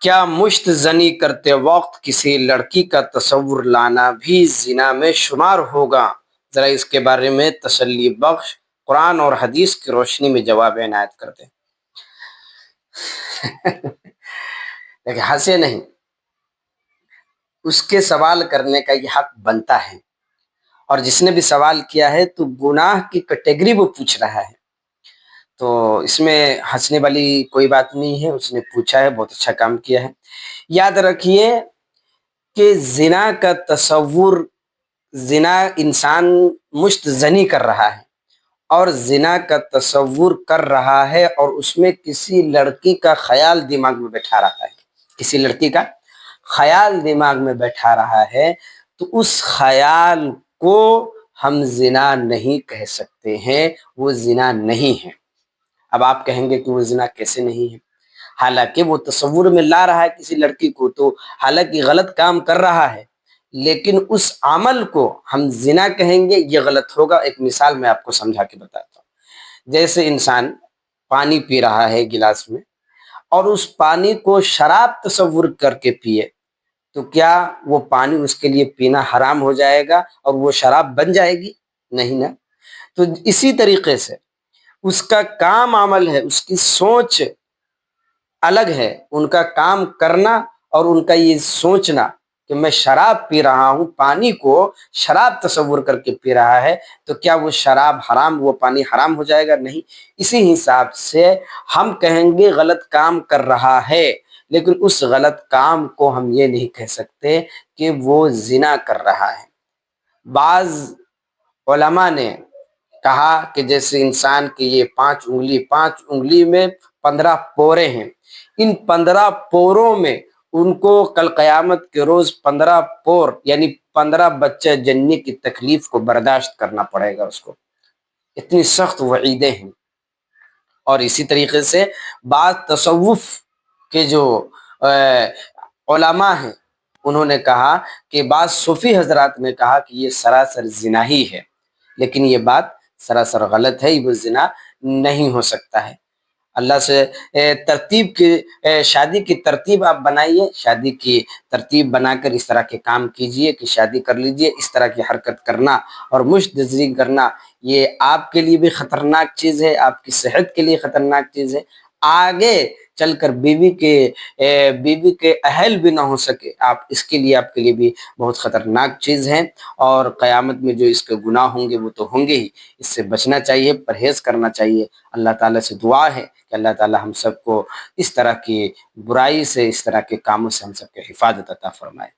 کیا مشت زنی کرتے وقت کسی لڑکی کا تصور لانا بھی زنا میں شمار ہوگا؟ ذرا اس کے بارے میں تسلی بخش قرآن اور حدیث کی روشنی میں جواب عنایت کرتے ہیں۔ لیکن ہنسے نہیں، اس کے سوال کرنے کا یہ حق بنتا ہے، اور جس نے بھی سوال کیا ہے تو گناہ کی کیٹیگری وہ پوچھ رہا ہے، تو اس میں ہنسنے والی کوئی بات نہیں ہے۔ اس نے پوچھا ہے، بہت اچھا کام کیا ہے۔ یاد رکھیے کہ زنا کا تصور، زنا انسان مشت زنی کر رہا ہے اور زنا کا تصور کر رہا ہے، اور اس میں کسی لڑکی کا خیال دماغ میں بیٹھا رہا ہے، کسی لڑکی کا خیال دماغ میں بیٹھا رہا ہے، تو اس خیال کو ہم زنا نہیں کہہ سکتے ہیں، وہ زنا نہیں ہے۔ اب آپ کہیں گے کہ وہ زنا کیسے نہیں ہے؟ حالانکہ وہ تصور میں لا رہا ہے کسی لڑکی کو، تو حالانکہ غلط کام کر رہا ہے، لیکن اس عمل کو ہم زنا کہیں گے، یہ غلط ہوگا۔ ایک مثال میں آپ کو سمجھا کے بتاتا ہوں۔ جیسے انسان پانی پی رہا ہے گلاس میں، اور اس پانی کو شراب تصور کر کے پیے، تو کیا وہ پانی اس کے لیے پینا حرام ہو جائے گا اور وہ شراب بن جائے گی؟ نہیں نا۔ تو اسی طریقے سے اس کا کام عمل ہے، اس کی سوچ الگ ہے، ان کا کام کرنا اور ان کا یہ سوچنا کہ میں شراب پی رہا ہوں، پانی کو شراب تصور کر کے پی رہا ہے، تو کیا وہ شراب حرام، وہ پانی حرام ہو جائے گا؟ نہیں۔ اسی حساب سے ہم کہیں گے غلط کام کر رہا ہے، لیکن اس غلط کام کو ہم یہ نہیں کہہ سکتے کہ وہ زنا کر رہا ہے۔ بعض علماء نے کہا کہ جیسے انسان کی یہ 5 انگلی میں 15 پورے ہیں، ان 15 پوروں میں ان کو کل قیامت کے روز 15 پور یعنی 15 بچہ جننی کی تکلیف کو برداشت کرنا پڑے گا اس کو، اتنی سخت وعیدیں ہیں۔ اور اسی طریقے سے بعض تصوف کے جو علماء ہیں، انہوں نے کہا کہ بعض صوفی حضرات نے کہا کہ یہ سراسر زنا ہی ہے، لیکن یہ بات سراسر غلط ہے، وہ زنا نہیں ہو سکتا ہے۔ اللہ سے ترتیب کی، شادی کی ترتیب آپ بنائیے، شادی کی ترتیب بنا کر اس طرح کے کام کیجئے کہ شادی کر لیجئے۔ اس طرح کی حرکت کرنا اور مشت زنی کرنا، یہ آپ کے لیے بھی خطرناک چیز ہے، آپ کی صحت کے لیے خطرناک چیز ہے، آگے چل کر بیوی کے اہل بھی نہ ہو سکے، آپ اس کے لیے بھی بہت خطرناک چیز ہے، اور قیامت میں جو اس کے گناہ ہوں گے وہ تو ہوں گے ہی۔ اس سے بچنا چاہیے، پرہیز کرنا چاہیے۔ اللہ تعالیٰ سے دعا ہے کہ اللہ تعالیٰ ہم سب کو اس طرح کی برائی سے، اس طرح کے کاموں سے ہم سب کے حفاظت عطا فرمائے۔